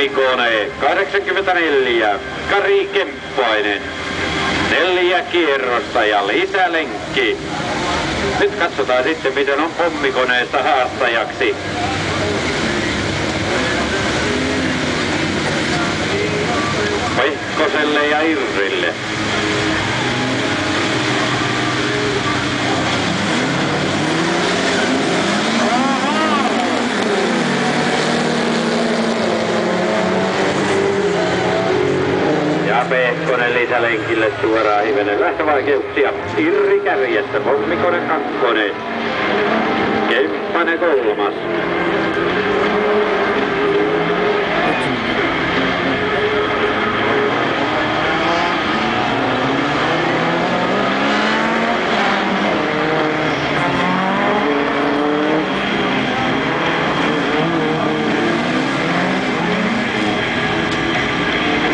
pommikone 84, Kari Kemppainen. 4 kierrosta ja lisälenkki. Nyt katsotaan sitten, miten on pommikoneesta haastajaksi. Pehkoselle ja Irrille. Ja Pehkonen lisälenkille suoraan hivenen lähtövaikeuksia. Irri kärjessä, pommikone 2. Kemppainen 3.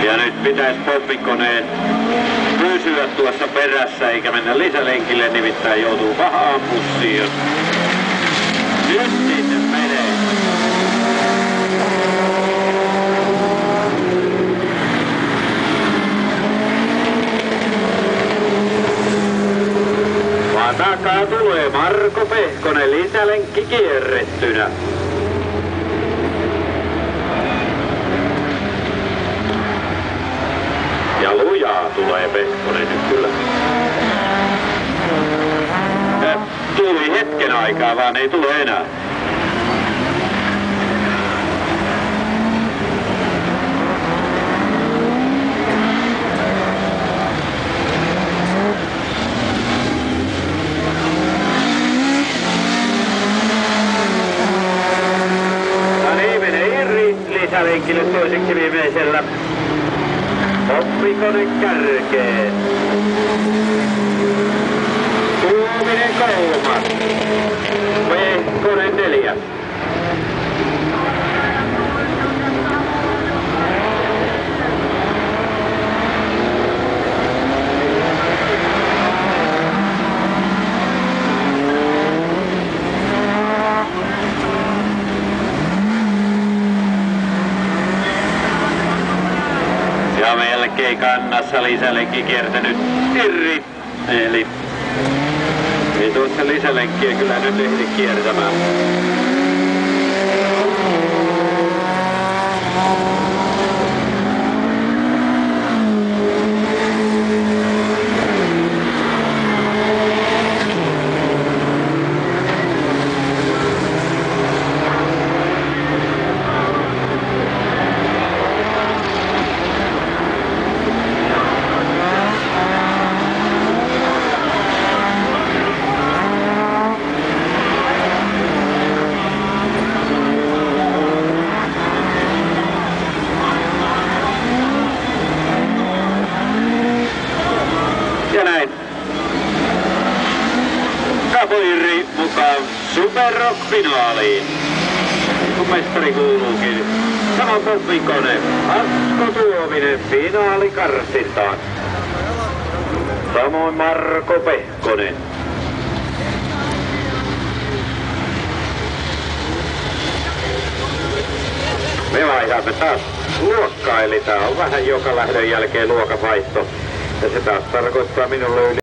Ja nyt pitäisi pommikoneen pysyä tuossa perässä eikä mennä lisälenkille, nimittäin joutuu pahaan pussiin, jos nyt sinne menee. Vaan takaa tulee Marko Pehkonen, lisälenkki kierrettynä. Ja lujaa tulee Pehkonen nyt kyllä. Tuli hetken aikaa, vaan ei tule enää. No niin, menee Irri lisälenkille toiseksi viimeisellä. Pommikone kärkeen. Tuominen 3. Pehkonen 4. Ja melkein kannassa lisälenkki kiertänyt Irri. Eli ei tuossa lisälenkkiä kyllä nyt ehdi kiertämään. Ja näin. Irri mukaan Super Rock-finaaliin. Kun mestari kuuluukin. Sama pommikone. Asko Tuominen finaalikarsintaan. Samoin Marko Pehkonen. Me vaihdamme taas luokkaa, eli tää on vähän joka lähdön jälkeen luokavaihto. Ja se taas tarkoittaa minulle yli